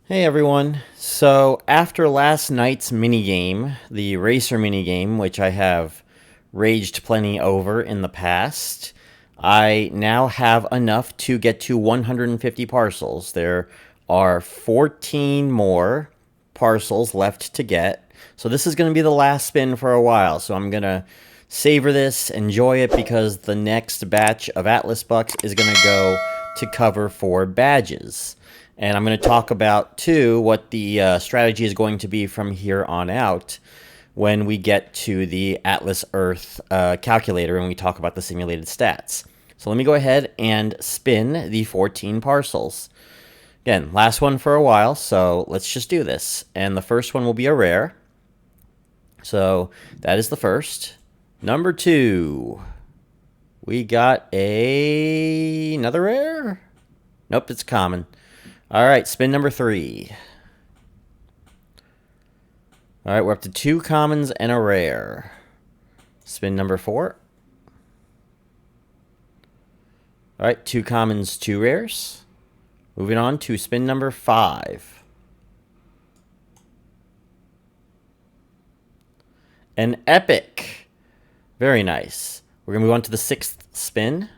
Hey everyone. So after last night's minigame, the racer minigame, which I have raged plenty over in the past, I now have enough to get to 150 parcels. There are 14 more parcels left to get. So this is going to be the last spin for a while. So I'm going to savor this, enjoy it, because the next batch of Atlas Bucks is going to go to cover for badges. And I'm going to talk about, too, what the strategy is going to be from here on out when we get to the Atlas Earth calculator and we talk about the simulated stats. So let me go ahead and spin the 14 parcels. Again, last one for a while, so let's just do this. And the first one will be a rare. So that is the first. Number 2. We got another rare? Nope, it's common. All right, spin number 3. All right, we're up to 2 commons and a rare. Spin number 4. All right, 2 commons, 2 rares. Moving on to spin number 5. An epic. Very nice. We're going to move on to the 6th spin.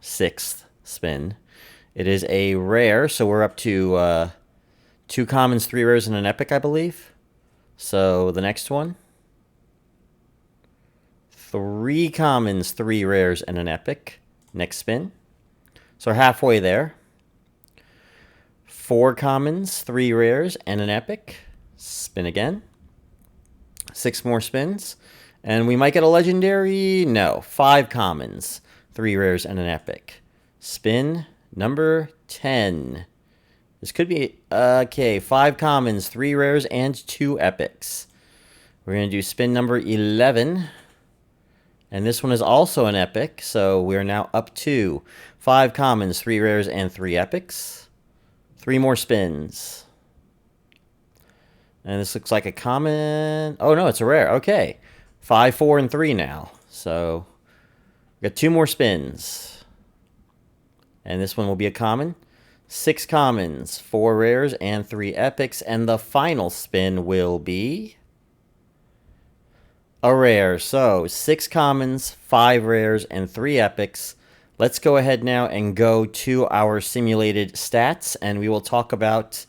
6th spin. It is a rare, so we're up to 2 commons, 3 rares, and an epic, I believe. So the next one. 3 commons, 3 rares, and an epic. Next spin. So we're halfway there. 4 commons, 3 rares, and an epic. Spin again. 6 more spins. And we might get a legendary. No. 5 commons, 3 rares, and an epic. Spin number 10. This could be, okay, 5 commons, 3 rares, and 2 epics. We're going to do spin number 11. And this one is also an epic, so we're now up to 5 commons, 3 rares, and 3 epics. 3 more spins. And this looks like a common. Oh, no, it's a rare. Okay. 5, 4, and 3 now. So we got 2 more spins. And this one will be a common. 6 commons, 4 rares, and 3 epics. And the final spin will be a rare. So 6 commons, 5 rares, and 3 epics. Let's go ahead now and go to our simulated stats, and we will talk about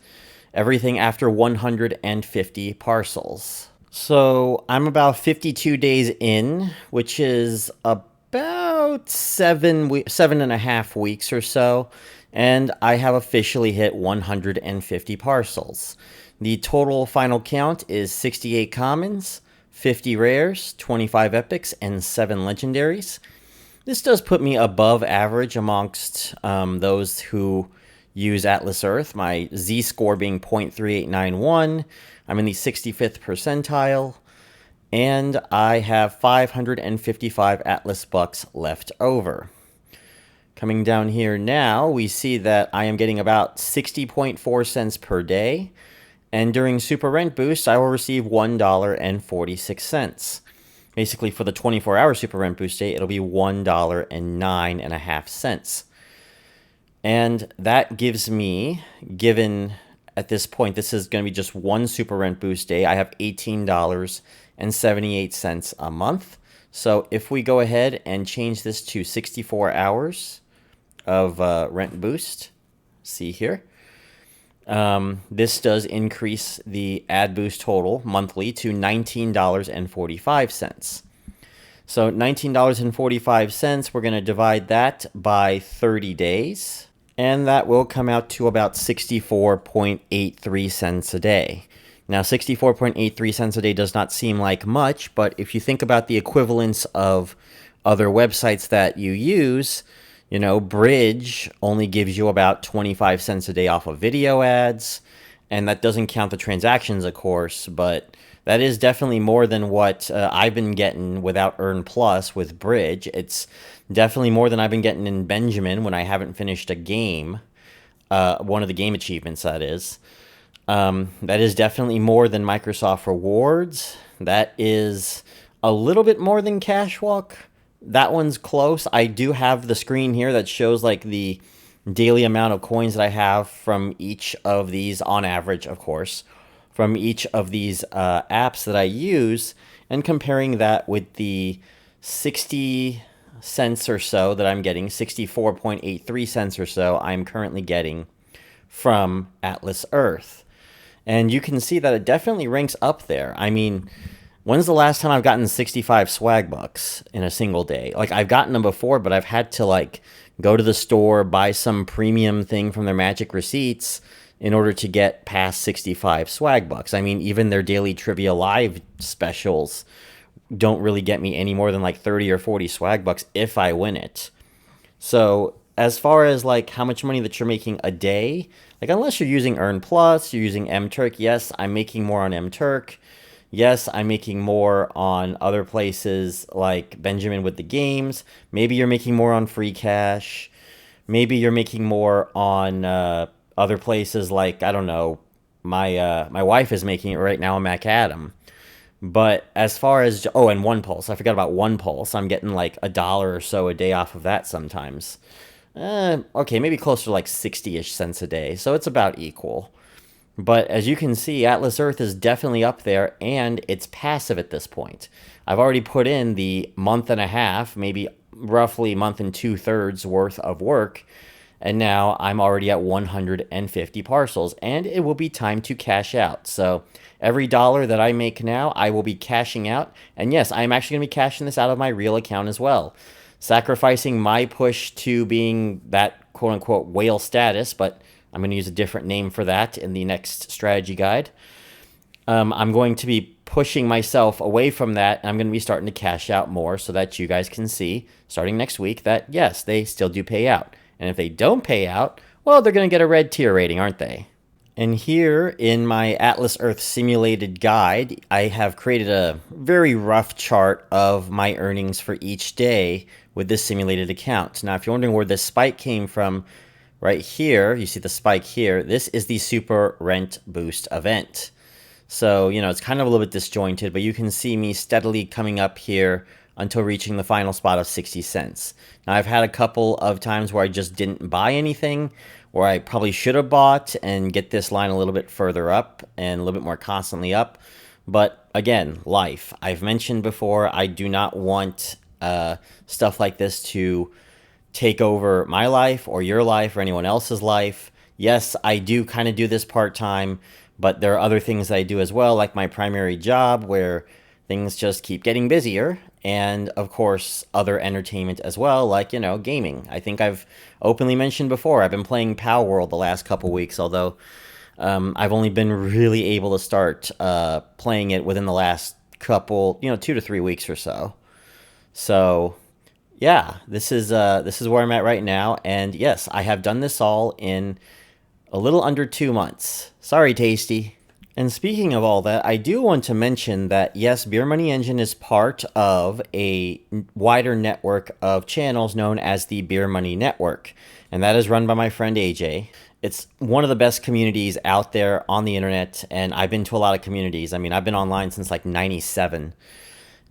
everything after 150 parcels. So I'm about 52 days in, which is about 7.5 weeks or so, and I have officially hit 150 parcels. The total final count is 68 commons, 50 rares, 25 epics, and 7 legendaries. This does put me above average amongst those who use Atlas Earth, my Z-score being 0.3891. I'm in the 65th percentile, and I have 555 Atlas Bucks left over. Coming down here now, we see that I am getting about 60.4 cents per day, and during Super Rent Boost, I will receive $1.46. Basically, for the 24-hour Super Rent Boost day, it'll be $1.09.5. And that gives me, given at this point, this is going to be just one Super Rent Boost day, I have $18.78 a month. So if we go ahead and change this to 64 hours of Rent Boost, see here, this does increase the ad boost total monthly to $19.45. So $19.45, we're going to divide that by 30 days, and that will come out to about 64.83 cents a day. Now, 64.83 cents a day does not seem like much, but if you think about the equivalence of other websites that you use, you know, Bridge only gives you about 25 cents a day off of video ads, and that doesn't count the transactions, of course, but that is definitely more than what I've been getting without Earn Plus with Bridge. It's definitely more than I've been getting in Benjamin when I haven't finished a game, one of the game achievements, that is. That is definitely more than Microsoft Rewards. That is a little bit more than Cashwalk. That one's close. I do have the screen here that shows like the daily amount of coins that I have from each of these, on average, of course, from each of these apps that I use, and comparing that with the 60 cents or so that I'm getting, 64.83 cents or so I'm currently getting from Atlas Earth. And you can see that it definitely ranks up there. I mean, when's the last time I've gotten 65 swag bucks in a single day? Like, I've gotten them before, but I've had to, like, go to the store, buy some premium thing from their magic receipts in order to get past 65 swag bucks. I mean, even their daily trivia live specials don't really get me any more than like 30 or 40 swag bucks if I win it. So as far as like how much money that you're making a day, like unless you're using Earn Plus, you're using MTurk, yes, I'm making more on MTurk. Yes, I'm making more on other places like Benjamin with the games. Maybe you're making more on Free Cash. Maybe you're making more on other places like, I don't know, my wife is making it right now on Macadam. But as far as, oh, and One Pulse, I forgot about One Pulse. I'm getting like $1 or so a day off of that sometimes. Okay, maybe closer to like 60-ish cents a day, so it's about equal. But as you can see, Atlas Earth is definitely up there, and it's passive at this point. I've already put in the month and a half, maybe roughly month and 2/3 worth of work, and now I'm already at 150 parcels, and it will be time to cash out. So every dollar that I make now, I will be cashing out. And yes, I'm actually going to be cashing this out of my real account as well, sacrificing my push to being that quote-unquote whale status, but I'm going to use a different name for that in the next strategy guide. I'm going to be pushing myself away from that, and I'm going to be starting to cash out more so that you guys can see, starting next week, that yes, they still do pay out. And if they don't pay out, well, they're going to get a red tier rating, aren't they? And here in my Atlas Earth simulated guide, I have created a very rough chart of my earnings for each day with this simulated account. Now, if you're wondering where this spike came from, right here, you see the spike here, this is the Super Rent Boost event. So, you know, it's kind of a little bit disjointed, but you can see me steadily coming up here until reaching the final spot of 60 cents. Now, I've had a couple of times where I just didn't buy anything, where I probably should have bought and get this line a little bit further up and a little bit more constantly up. But again, life. I've mentioned before, I do not want stuff like this to take over my life or your life or anyone else's life. Yes, I do kind of do this part-time, but there are other things that I do as well, like my primary job, where things just keep getting busier, and of course other entertainment as well, like, you know, gaming. I think I've openly mentioned before, I've been playing Power World the last couple weeks, although I've only been really able to start playing it within the last couple, 2 to 3 weeks or so. So yeah, this is where I'm at right now, and yes, I have done this all in a little under 2 months. Sorry, Tasty. And speaking of all that, I do want to mention that, yes, Beer Money Engine is part of a wider network of channels known as the Beer Money Network, and that is run by my friend AJ. It's one of the best communities out there on the internet, and I've been to a lot of communities. I mean, I've been online since like 97,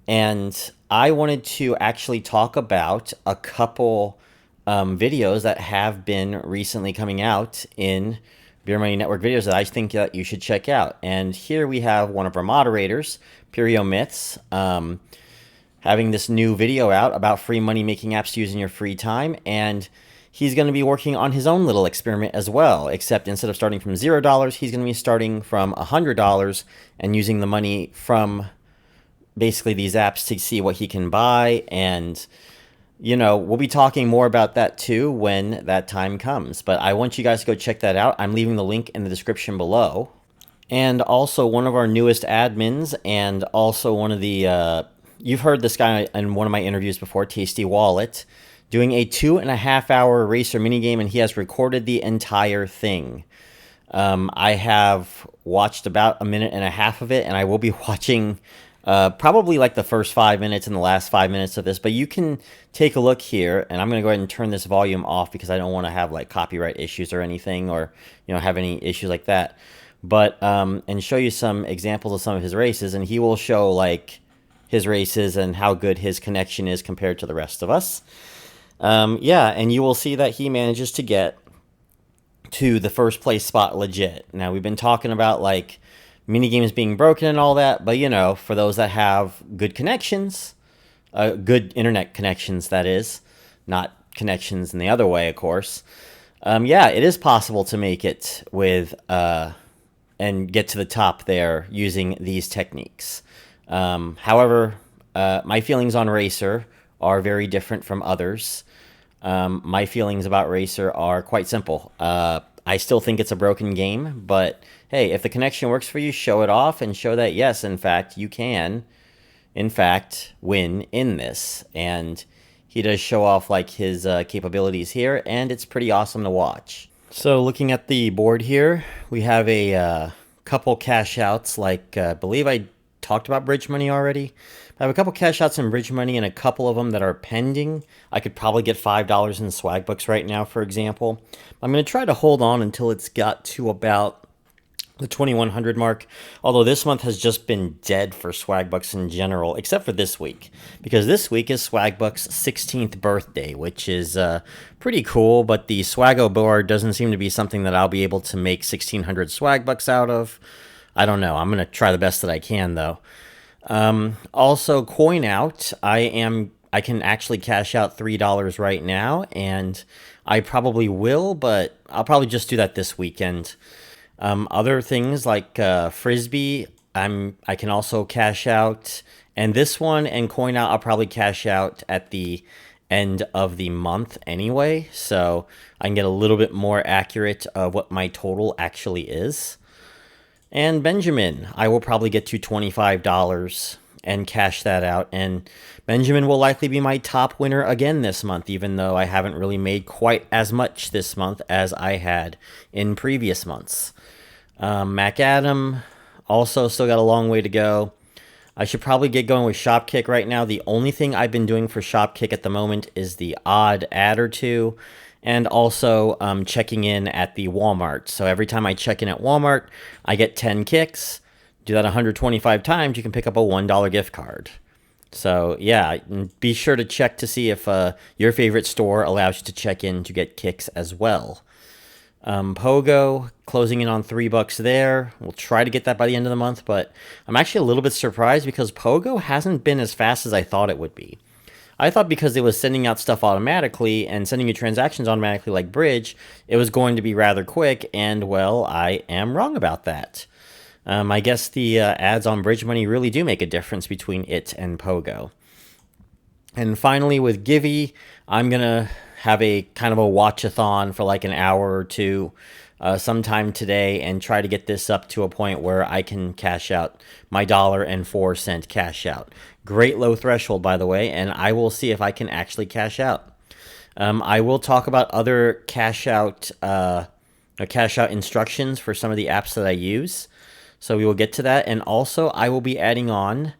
and I wanted to actually talk about a couple videos that have been recently coming out in Beer Money Network videos that I think that you should check out. And here we have one of our moderators, PerioMyths, having this new video out about free money-making apps to use in your free time. And he's going to be working on his own little experiment as well, except instead of starting from $0, he's going to be starting from $100 and using the money from basically these apps to see what he can buy. And we'll be talking more about that too when that time comes. But I want you guys to go check that out. I'm leaving the link in the description below. And also one of our newest admins, and also one of the, you've heard this guy in one of my interviews before, TastyWallet, doing a 2.5-hour racer minigame, and he has recorded the entire thing. I have watched about 1.5 minutes of it, and I will be watching probably like the first 5 minutes and the last 5 minutes of this, but you can take a look here, and I'm going to go ahead and turn this volume off because I don't want to have like copyright issues or anything, or have any issues like that. But and show you some examples of some of his races, and he will show like his races and how good his connection is compared to the rest of us. Yeah, and you will see that he manages to get to the first place spot legit. Now, we've been talking about like mini games being broken and all that, but you know, for those that have good connections, good internet connections, that is, not connections in the other way, of course. Yeah, it is possible to make it with and get to the top there using these techniques. However, my feelings on Racer are very different from others. My feelings about Racer are quite simple. I still think it's a broken game, but hey, if the connection works for you, show it off and show that, yes, in fact, you can, in fact, win in this. And he does show off like his capabilities here, and it's pretty awesome to watch. So looking at the board here, we have a couple cash outs, like I believe I talked about bridge money already. I have a couple cash outs in bridge money and a couple of them that are pending. I could probably get $5 in swag bucks right now, for example. I'm going to try to hold on until it's got to about the 2100 mark, although this month has just been dead for swag bucks in general, except for this week, because this week is swag bucks 16th birthday, which is pretty cool, but the swaggo board doesn't seem to be something that I'll be able to make 1600 swag bucks out of. I don't know. I'm going to try the best that I can, though. Also, coin out, I can actually cash out $3 right now, and I probably will, but I'll probably just do that this weekend. Other things like Frisbee, I can also cash out, and this one and coin out I'll probably cash out at the end of the month anyway, so I can get a little bit more accurate of what my total actually is. And Benjamin, I will probably get to $25 and cash that out, and Benjamin will likely be my top winner again this month, even though I haven't really made quite as much this month as I had in previous months. Mac Adam also still got a long way to go. I should probably get going with Shopkick right now. The only thing I've been doing for Shopkick at the moment is the odd ad or two, and also checking in at the Walmart. So every time I check in at Walmart, I get 10 kicks. Do that 125 times, you can pick up a $1 gift card. So yeah, be sure to check to see if your favorite store allows you to check in to get kicks as well. Pogo, closing in on $3 there. We'll try to get that by the end of the month, but I'm actually a little bit surprised because Pogo hasn't been as fast as I thought it would be. I thought because it was sending out stuff automatically and sending you transactions automatically like Bridge, it was going to be rather quick, and well, I am wrong about that. I guess the ads on Bridge Money really do make a difference between it and Pogo. And finally, with Givey, I'm going to have a kind of a watch-a-thon for like an hour or two sometime today and try to get this up to a point where I can cash out my $1.04 cash out. Great low threshold, by the way, and I will see if I can actually cash out. I will talk about other cash out instructions for some of the apps that I use. So we will get to that, and also I will be adding on,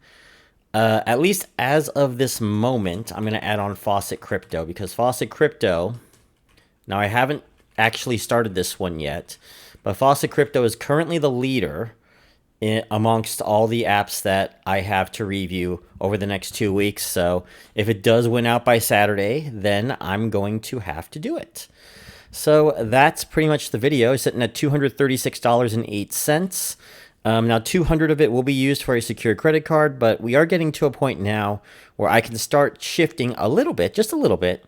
at least as of this moment, I'm going to add on Faucet Crypto, because Faucet Crypto, now I haven't actually started this one yet, but Faucet Crypto is currently the leader amongst all the apps that I have to review over the next 2 weeks. So if it does win out by Saturday, then I'm going to have to do it. So that's pretty much the video, sitting at $236.08. Now, 200 of it will be used for a secure credit card, but we are getting to a point now where I can start shifting a little bit, just a little bit,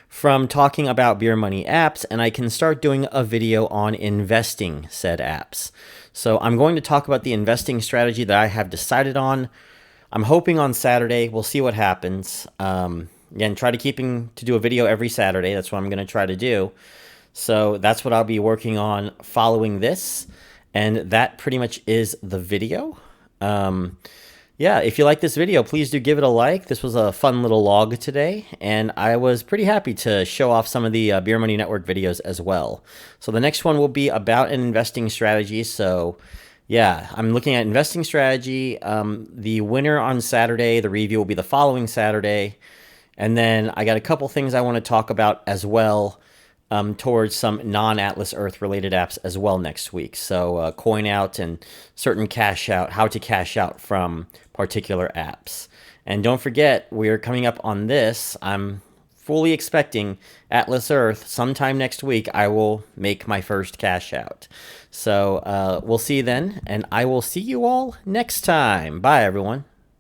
from talking about beer money apps, and I can start doing a video on investing said apps. So I'm going to talk about the investing strategy that I have decided on. I'm hoping on Saturday. We'll see what happens. Again, try to do a video every Saturday. That's what I'm going to try to do. So that's what I'll be working on following this. And that pretty much is the video. Yeah, if you like this video, please do give it a like. This was a fun little log today, and I was pretty happy to show off some of the Beer Money Network videos as well. So the next one will be about an investing strategy. So yeah, I'm looking at investing strategy. The winner on Saturday, the review will be the following Saturday. And then I got a couple things I want to talk about as well, towards some non-Atlas Earth related apps as well next week. So coin out and certain cash out, how to cash out from particular apps. And don't forget, we're coming up on this. I'm fully expecting Atlas Earth sometime next week, I will make my first cash out. So we'll see you then, and I will see you all next time. Bye, everyone.